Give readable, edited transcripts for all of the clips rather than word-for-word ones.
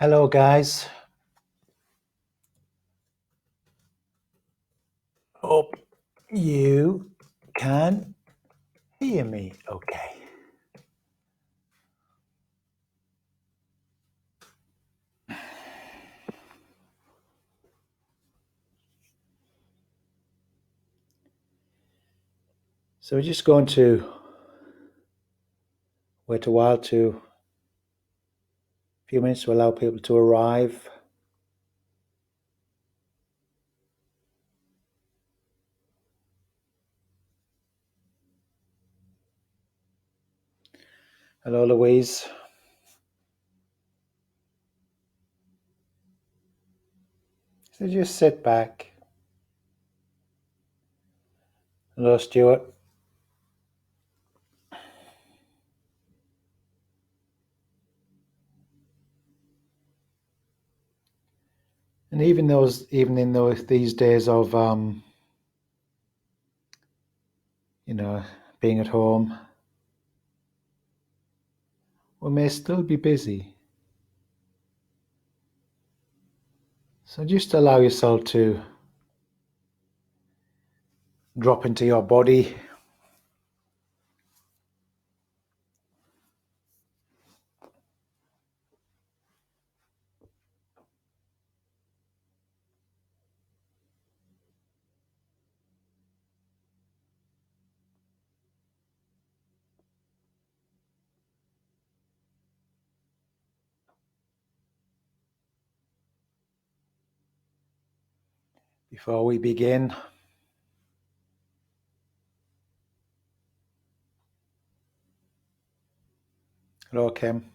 Hello, guys. Hope you can hear me okay. So we're just going to wait a while a few minutes to allow people to arrive. Hello, Louise. So just sit back. Hello, Stuart. And even in these days of being at home, we may still be busy. So just allow yourself to drop into your body. Before we begin, hello, Kim.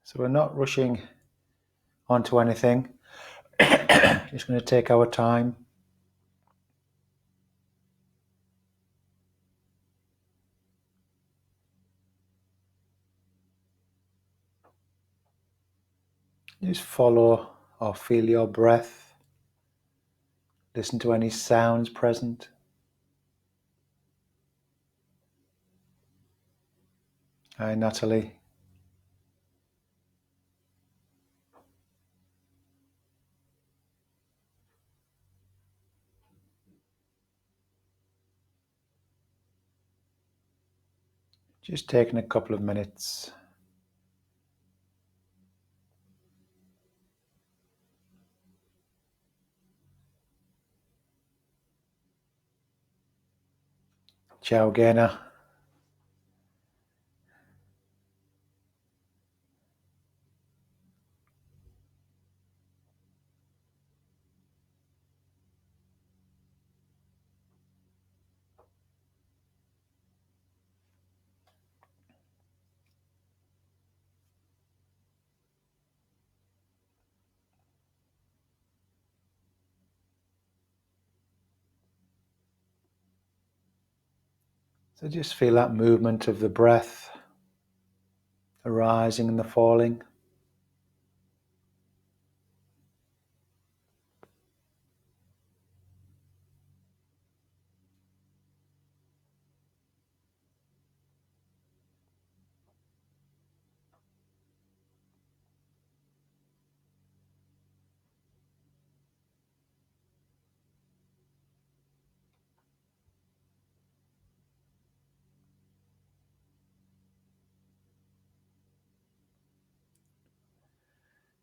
So we're not rushing onto anything. Just going to take our time. Just follow or feel your breath. Listen to any sounds present. Hi, Natalie. Just taking a couple of minutes. Ciao, Gena. So just feel that movement of the breath, the rising and the falling.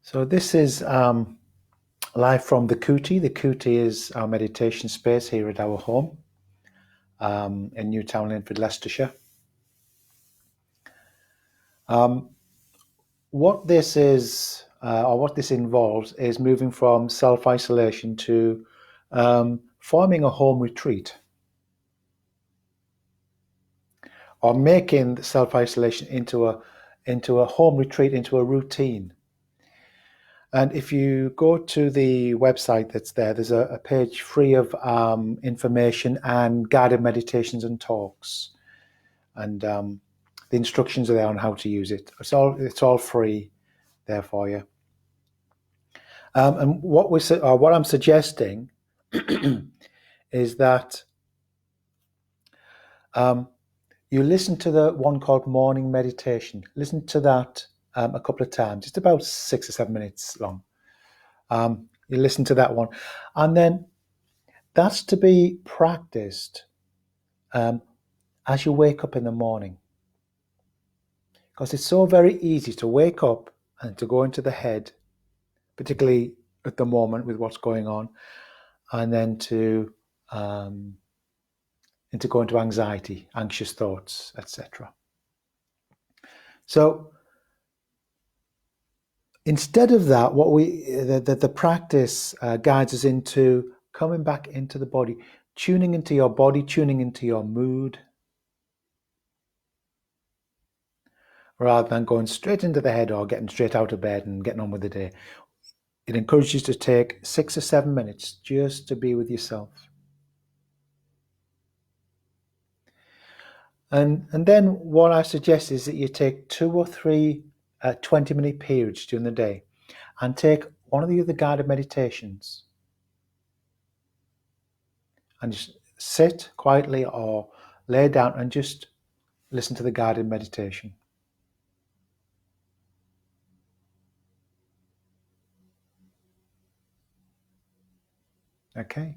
So this is live from the Kuti. The Kuti is our meditation space here at our home in Newtown, Linford, Leicestershire. What this is, or what this involves, is moving from self-isolation to forming a home retreat, or making self-isolation into a home retreat, into a routine. And if you go to the website that's there, there's a page free of information and guided meditations and talks, and the instructions are there on how to use it. It's all free there for you. And what I'm suggesting is that you listen to the one called morning meditation. Listen to that a couple of times. It's about 6 or 7 minutes long. You listen to that one, and then that's to be practiced as you wake up in the morning, because it's so very easy to wake up and to go into the head, particularly at the moment with what's going on, and then to go into anxiety, anxious thoughts, etc. So instead of that, what the practice guides us into coming back into the body, tuning into your body, tuning into your mood, rather than going straight into the head or getting straight out of bed and getting on with the day. It encourages you to take 6 or 7 minutes just to be with yourself. And then what I suggest is that you take 2 or 3 20-minute periods during the day and take one of the other guided meditations and just sit quietly or lay down and just listen to the guided meditation. Okay?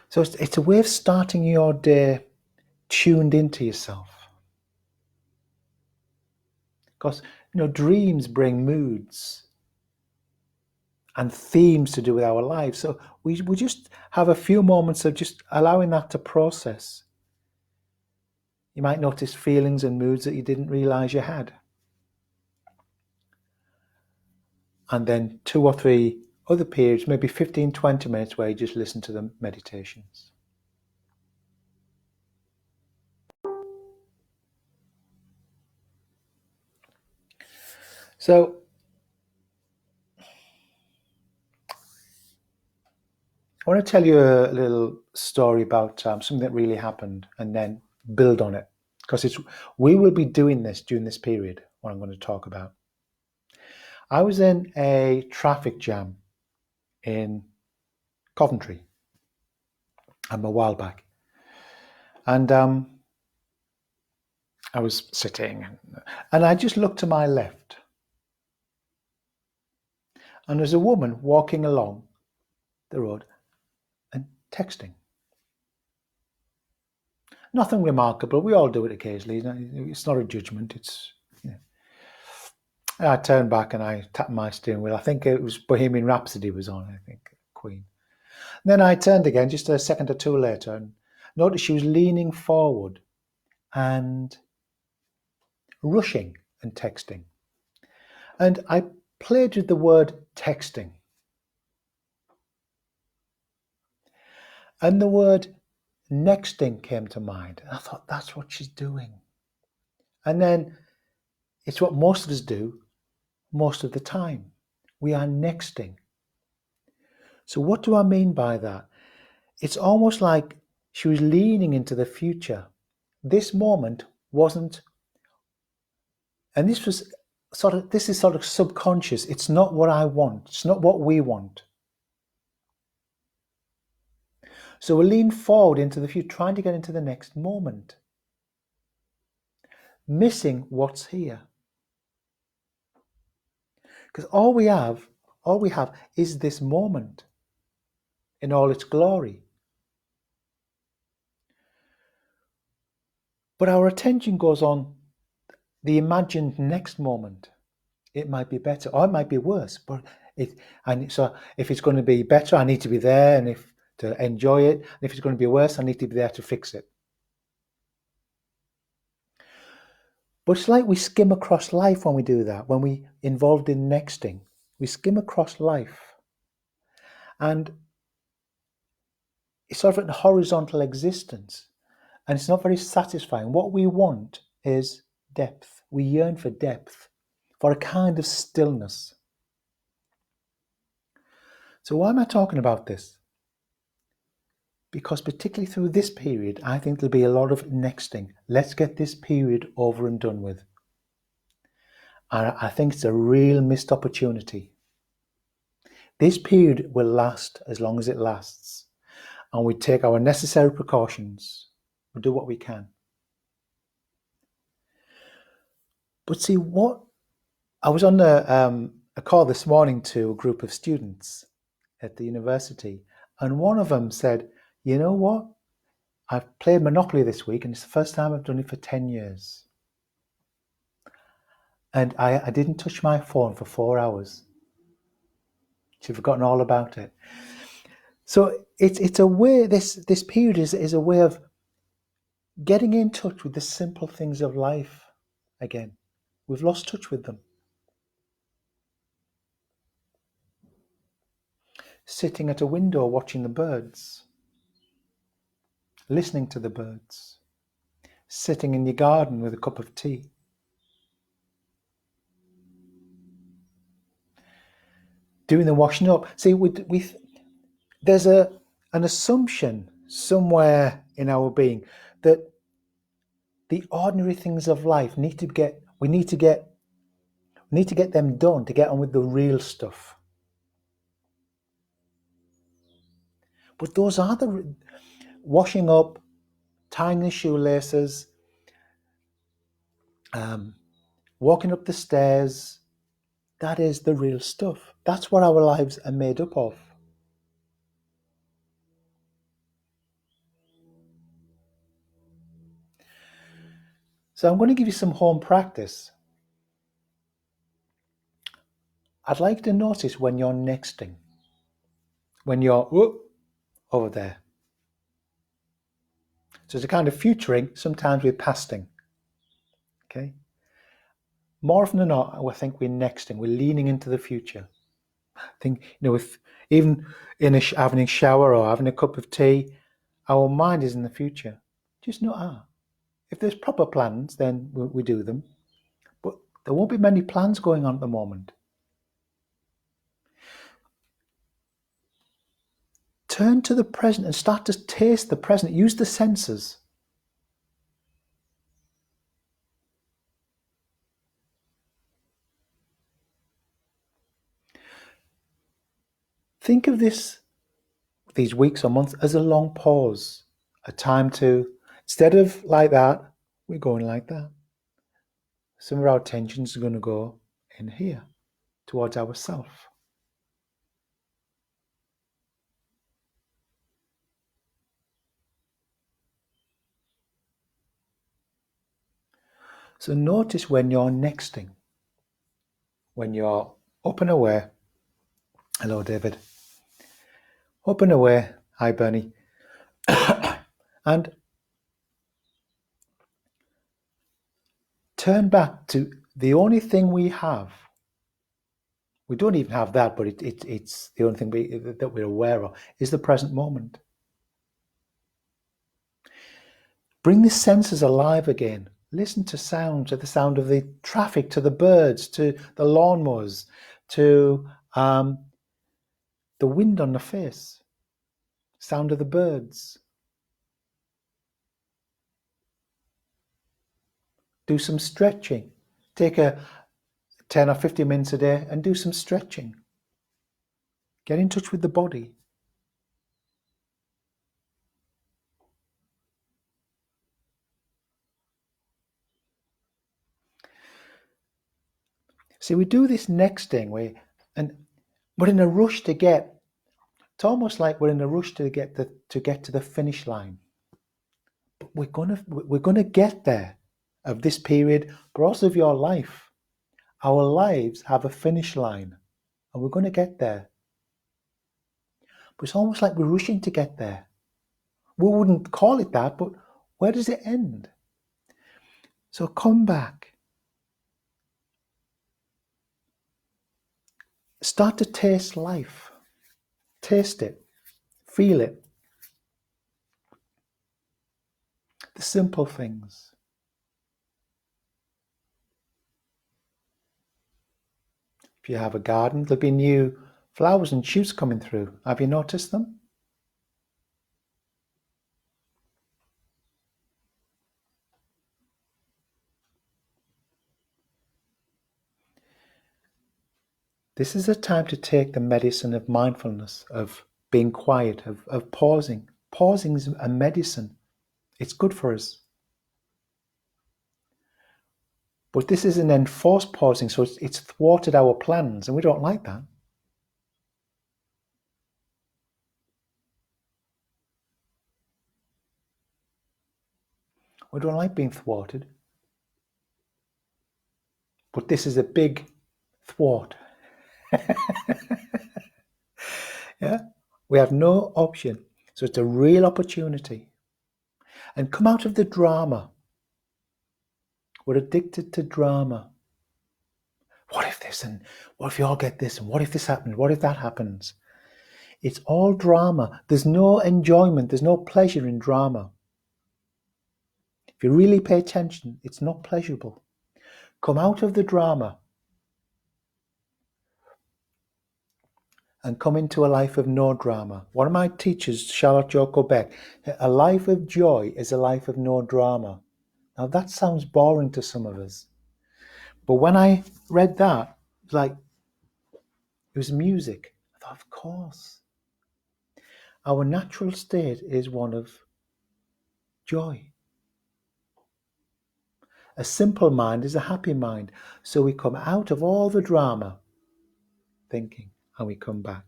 So it's a way of starting your day tuned into yourself. Because, dreams bring moods and themes to do with our lives. So we just have a few moments of just allowing that to process. You might notice feelings and moods that you didn't realize you had. And then 2 or 3 other periods, maybe 15, 20 minutes, where you just listen to the meditations. So I want to tell you a little story about something that really happened and then build on it. Because we will be doing this during this period, what I'm going to talk about. I was in a traffic jam in Coventry a while back. And I was sitting and I just looked to my left. And there's a woman walking along the road and texting. Nothing remarkable. We all do it occasionally. It's not a judgment. I turned back and I tapped my steering wheel. I think it was Bohemian Rhapsody was on, I think, Queen. And then I turned again just a second or two later and noticed she was leaning forward and rushing and texting. And I played with the word texting. And the word nexting came to mind. And I thought, that's what she's doing. And then it's what most of us do most of the time. We are nexting. So what do I mean by that? It's almost like she was leaning into the future. This moment wasn't, and this is sort of subconscious. It's not what I want. It's not what we want. So we lean forward into the future, trying to get into the next moment, missing what's here. Because all we have is this moment in all its glory. But our attention goes on the imagined next moment. It might be better or it might be worse. So if it's going to be better, I need to be there and to enjoy it. And if it's going to be worse, I need to be there to fix it. But it's like we skim across life when we do that. When we involved in nexting, we skim across life. And it's sort of a horizontal existence. And it's not very satisfying. What we want is depth. We yearn for depth, for a kind of stillness. So why am I talking about this? Because particularly through this period, I think there'll be a lot of nexting. Let's get this period over and done with. And I think it's a real missed opportunity. This period will last as long as it lasts. and we take our necessary precautions. We do what we can. But see, what I was on a call this morning to a group of students at the university, and one of them said, "You know what? I've played Monopoly this week, and it's the first time I've done it for 10 years. And I didn't touch my phone for 4 hours. She'd forgotten all about it." So it's a way, this period is a way of getting in touch with the simple things of life again. We've lost touch with them. Sitting at a window watching the birds, listening to the birds, sitting in your garden with a cup of tea. Doing the washing up. See, there's an assumption somewhere in our being that the ordinary things of life we need to get them done to get on with the real stuff. But those are the washing up, tying the shoelaces, walking up the stairs. That is the real stuff. That's what our lives are made up of. So I'm going to give you some home practice. I'd like to notice when you're nexting, when you're over there. So it's a kind of futuring, sometimes we're pasting. Okay. More often than not, I think we're nexting, we're leaning into the future. I think, if even in having a shower or having a cup of tea, our mind is in the future. Just not if there's proper plans, then we do them. But there won't be many plans going on at the moment. Turn to the present and start to taste the present. Use the senses. Think of these weeks or months as a long pause, a time to, instead of like that, we're going like that. Some of our attentions are going to go in here, towards ourselves. So notice when you're nexting, when you're up and away. Hello, David. Up and away. Hi, Bernie. And turn back to the only thing we have. We don't even have that, but it's the only thing that we're aware of is the present moment. Bring the senses alive again. Listen to sounds, to the sound of the traffic, to the birds, to the lawnmowers, to the wind on the face, sound of the birds. Do some stretching. Take a 10 or 15 minutes a day and do some stretching. Get in touch with the body. See, we do this nexting, and we're in a rush to get. It's almost like we're in a rush to get to the finish line. But we're gonna get there, of this period, but also of your life. Our lives have a finish line, and we're going to get there. But it's almost like we're rushing to get there. We wouldn't call it that, but where does it end? So come back. Start to taste life. Taste it. Feel it. The simple things. If you have a garden, there'll be new flowers and shoots coming through. Have you noticed them? This is a time to take the medicine of mindfulness, of being quiet, of pausing. pausing is a medicine. It's good for us. But this is an enforced pausing, so it's thwarted our plans, and we don't like that. We don't like being thwarted. But this is a big thwart. Yeah? We have no option. So it's a real opportunity. And come out of the drama. We're addicted to drama. What if this, and what if you all get this, and what if this happens, what if that happens? It's all drama. There's no enjoyment, there's no pleasure in drama. If you really pay attention, it's not pleasurable. Come out of the drama and come into a life of no drama. One of my teachers, Charlotte Joko Beck, a life of joy is a life of no drama. Now that sounds boring to some of us, but when I read that, it was like, it was music. I thought, of course. Our natural state is one of joy. A simple mind is a happy mind. So we come out of all the drama thinking and we come back.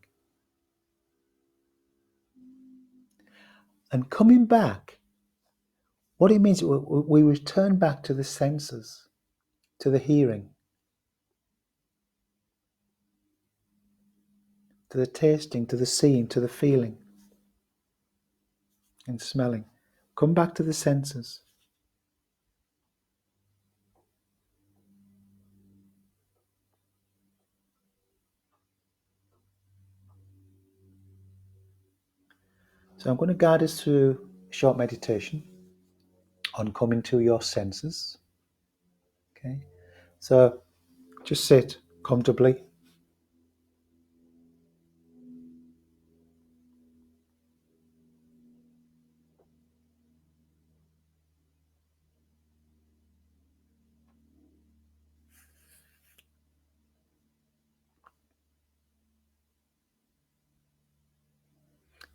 And coming back, what it means, we return back to the senses, to the hearing, to the tasting, to the seeing, to the feeling and smelling. Come back to the senses. So I'm going to guide us through a short meditation on coming to your senses. Okay, so just sit comfortably.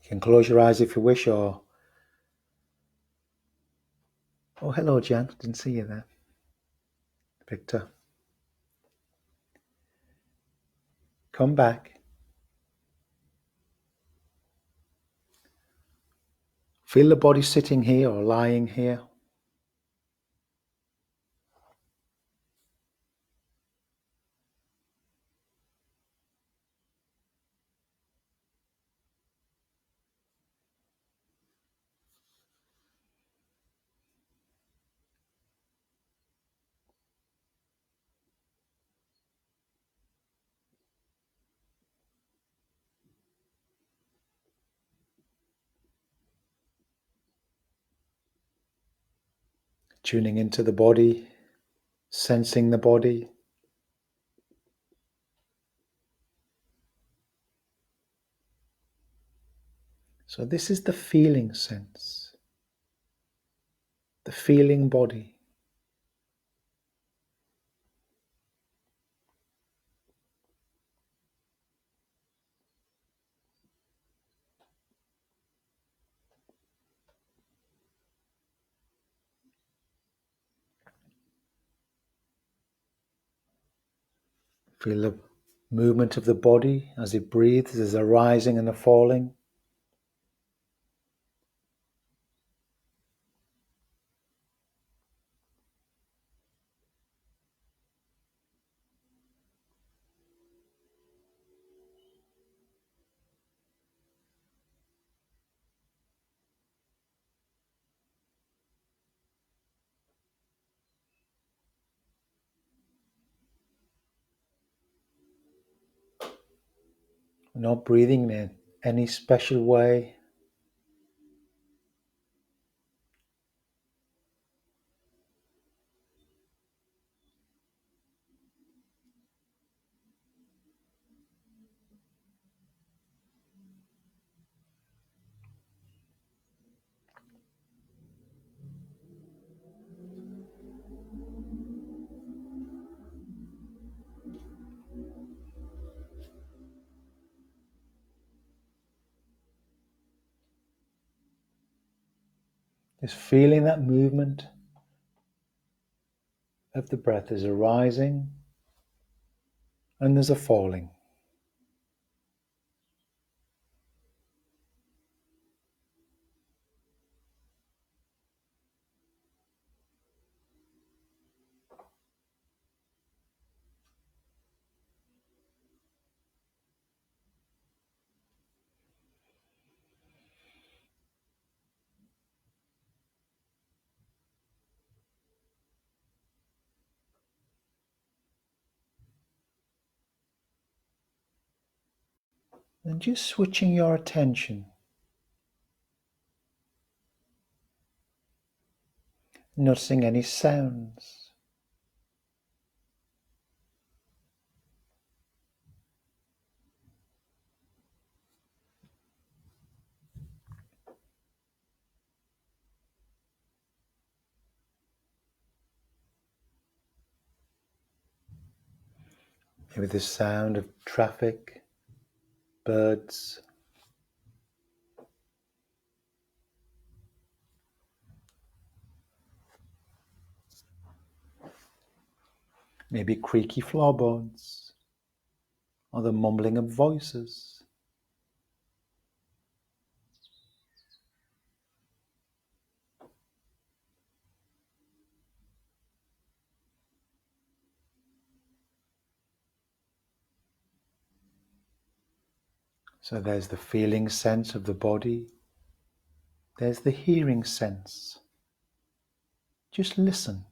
You can close your eyes if you wish, or oh, hello, Jan. Didn't see you there. Victor. Come back. Feel the body sitting here or lying here. Tuning into the body, sensing the body. So this is the feeling sense, the feeling body. Feel the movement of the body as it breathes, there's a rising and a falling. We're not breathing in any special way. Just feeling that movement of the breath. There's a rising and there's a falling. And just switching your attention, noticing any sounds. Maybe the sound of traffic, birds. Maybe creaky floorboards or the mumbling of voices. So there's the feeling sense of the body. There's the hearing sense. Just listen.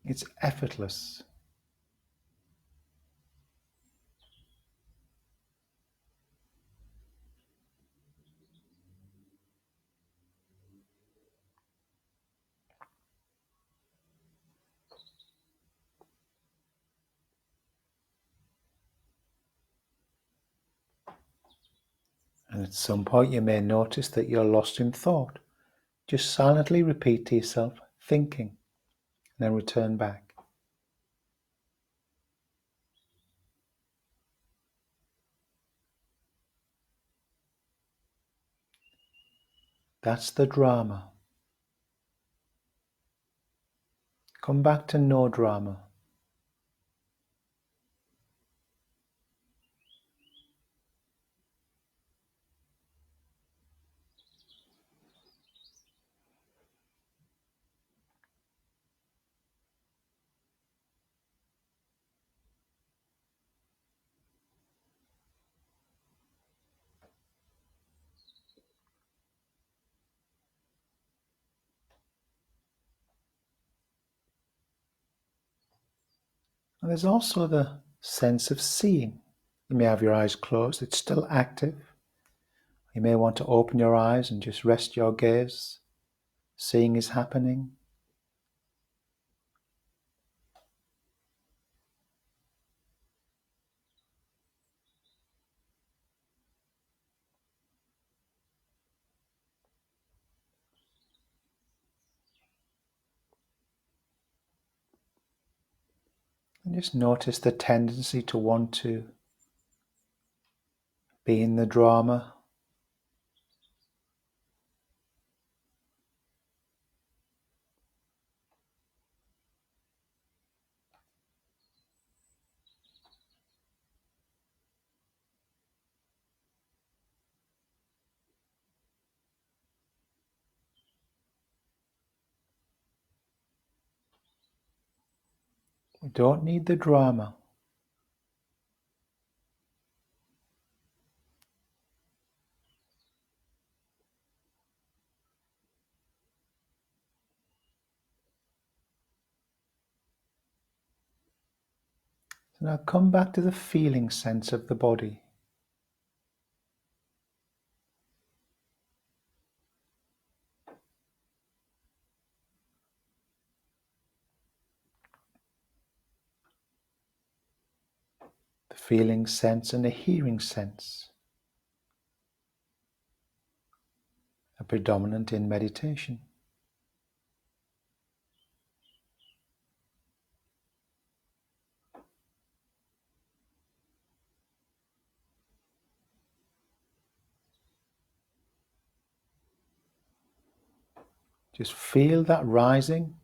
It's effortless. And at some point you may notice that you're lost in thought. Just silently repeat to yourself, thinking, and then return back. That's the drama. Come back to no drama. And there's also the sense of seeing. You may have your eyes closed, it's still active. You may want to open your eyes and just rest your gaze. Seeing is happening. And just notice the tendency to want to be in the drama. We don't need the drama. So now come back to the feeling sense of the body. The feeling sense and the hearing sense are predominant in meditation. Just feel that rising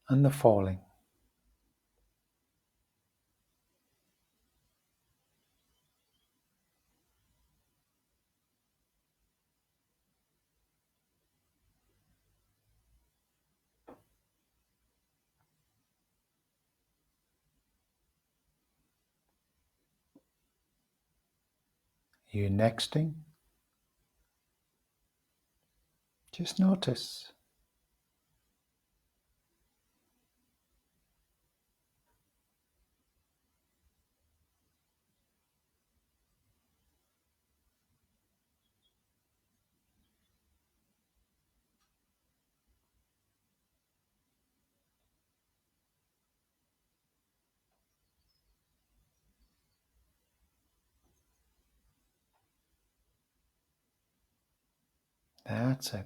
and the falling. You nexting? Just notice. That's it.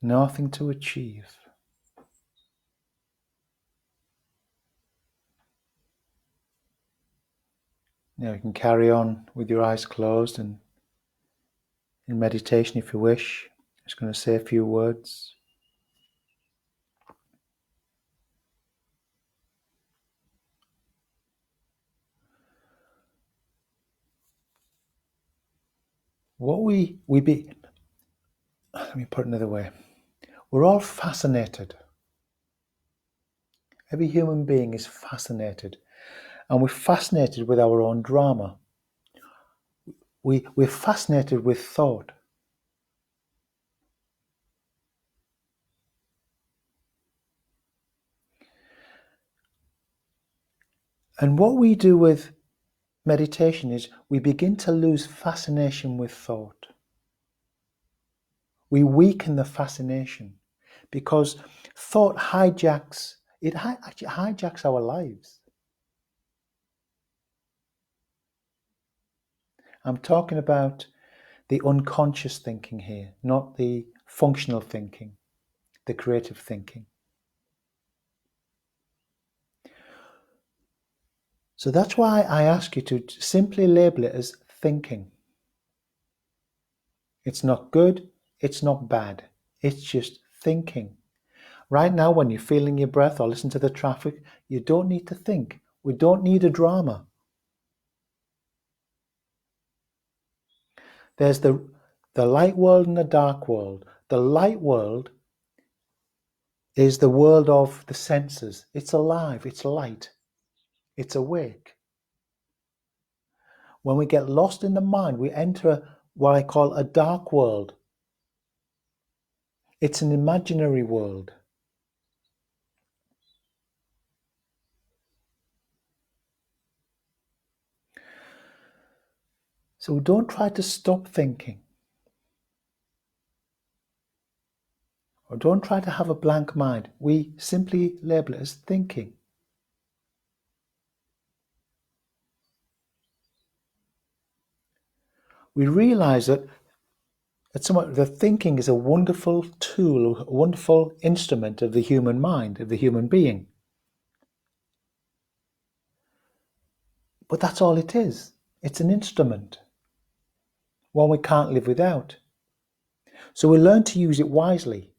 Nothing to achieve. Now you can carry on with your eyes closed and in meditation if you wish. I'm just going to say a few words. Let me put it another way. We're all fascinated. Every human being is fascinated. And we're fascinated with our own drama. We're fascinated with thought. And what we do with meditation is we begin to lose fascination with thought. We weaken the fascination because thought hijacks our lives. I'm talking about the unconscious thinking here, not the functional thinking, the creative thinking. So that's why I ask you to simply label it as thinking. It's not good, it's not bad, it's just thinking. Right now, when you're feeling your breath or listen to the traffic, you don't need to think. We don't need a drama. There's the light world and the dark world. The light world is the world of the senses. It's alive, it's light, it's awake. When we get lost in the mind, we enter what I call a dark world. It's an imaginary world. So don't try to stop thinking. Or don't try to have a blank mind. We simply label it as thinking. We realize that the thinking is a wonderful tool, a wonderful instrument of the human mind, of the human being. But that's all it is. It's an instrument, one we can't live without. So we learn to use it wisely.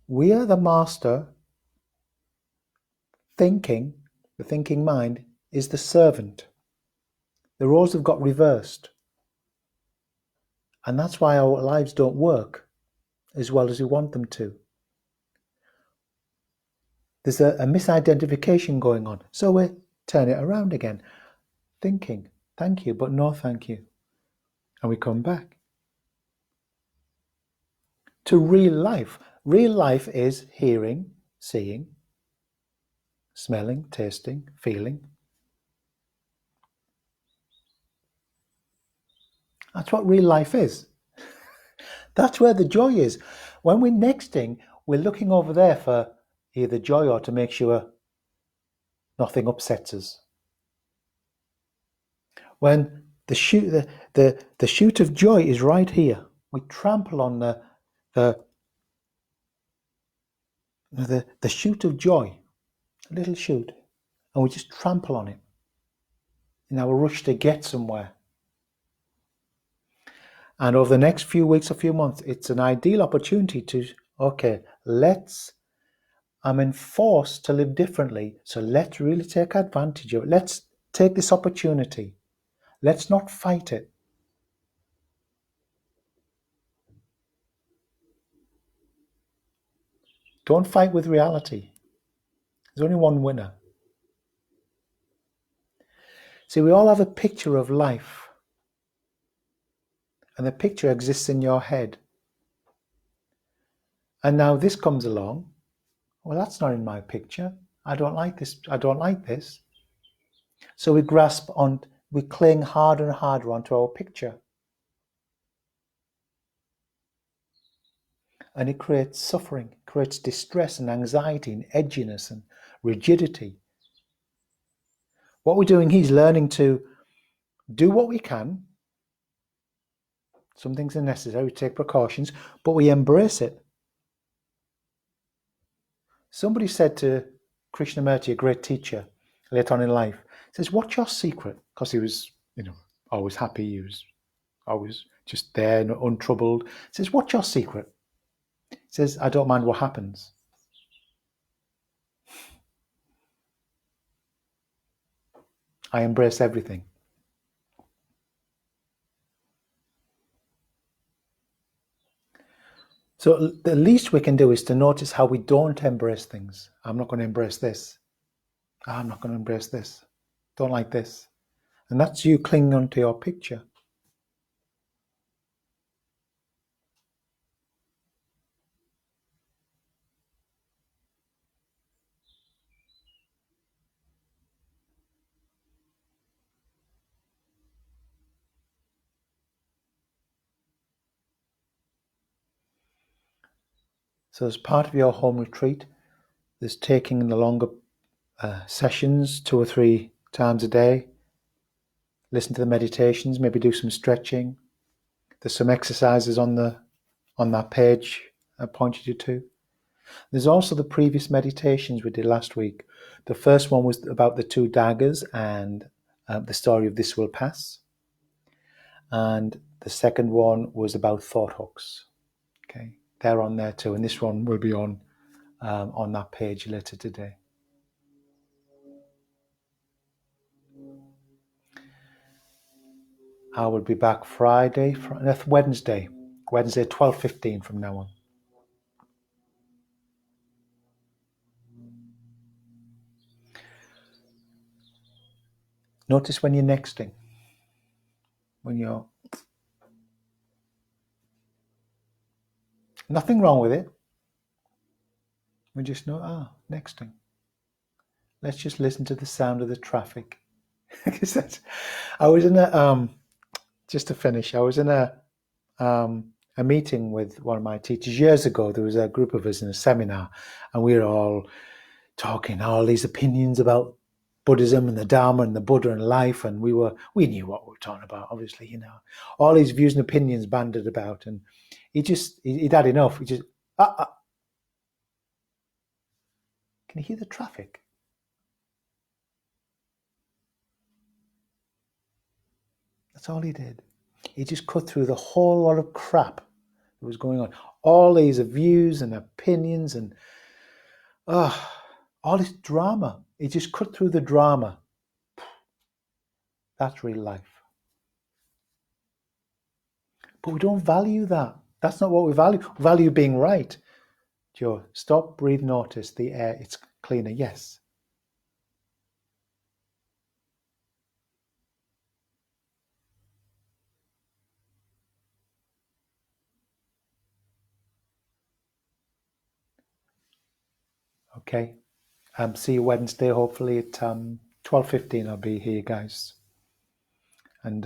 We are the master. Thinking, the thinking mind, is the servant. The roles have got reversed. And that's why our lives don't work as well as we want them to. There's a misidentification going on. So we turn it around again. Thinking, thank you, but no thank you. And we come back to real life. Real life is hearing, seeing, smelling, tasting, feeling. That's what real life is. That's where the joy is. When we're nexting, we're looking over there for either joy or to make sure nothing upsets us. When the shoot of joy is right here, we trample on the shoot of joy, a little shoot, and we just trample on it. in our rush to get somewhere. And over the next few weeks or few months, it's an ideal opportunity to, okay, I'm enforced to live differently. So let's really take advantage of it. Let's take this opportunity. Let's not fight it. Don't fight with reality. There's only one winner. See, we all have a picture of life, and the picture exists in your head. And now this comes along. Well, that's not in my picture. I don't like this. I don't like this. So we cling harder and harder onto our picture. And it creates suffering, creates distress and anxiety and edginess and rigidity. What we're doing here is learning to do what we can. Some things are necessary, we take precautions, but we embrace it. Somebody said to Krishnamurti, a great teacher, later on in life, says, "What's your secret?" Because he was, always happy. He was always just there, untroubled. He says, "What's your secret?" He says, "I don't mind what happens." I embrace everything. So the least we can do is to notice how we don't embrace things. I'm not going to embrace this. I'm not going to embrace this. Don't like this. And that's you clinging onto your picture. So as part of your home retreat, there's taking the longer sessions 2 or 3 times a day. Listen to the meditations, maybe do some stretching. There's some exercises on that page I pointed you to. There's also the previous meditations we did last week. The first one was about the 2 daggers and the story of This Will Pass. And the second one was about thought hooks. Okay, they're on there too, and this one will be on that page later today. I will be back Wednesday 12:15 from now on. Notice when you're nexting, when you're nothing wrong with it. We just know, nexting. Let's just listen to the sound of the traffic. I was in just to finish, I was in a meeting with one of my teachers years ago. There was a group of us in a seminar, and we were all talking all these opinions about Buddhism and the Dharma and the Buddha and life, and we knew what we were talking about. Obviously, all these views and opinions banded about, and he'd had enough. He just can you hear the traffic? That's all he did. He just cut through the whole lot of crap that was going on. All these views and opinions and all this drama. He just cut through the drama. That's real life. But we don't value that. That's not what we value. We value being right. Joe, stop, breathe, notice the air. It's cleaner. Yes. Okay. See you Wednesday, hopefully at 12:15. I'll be here, guys. And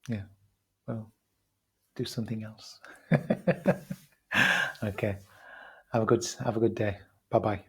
yeah, well, do something else. Okay. Have a good day. Bye-bye.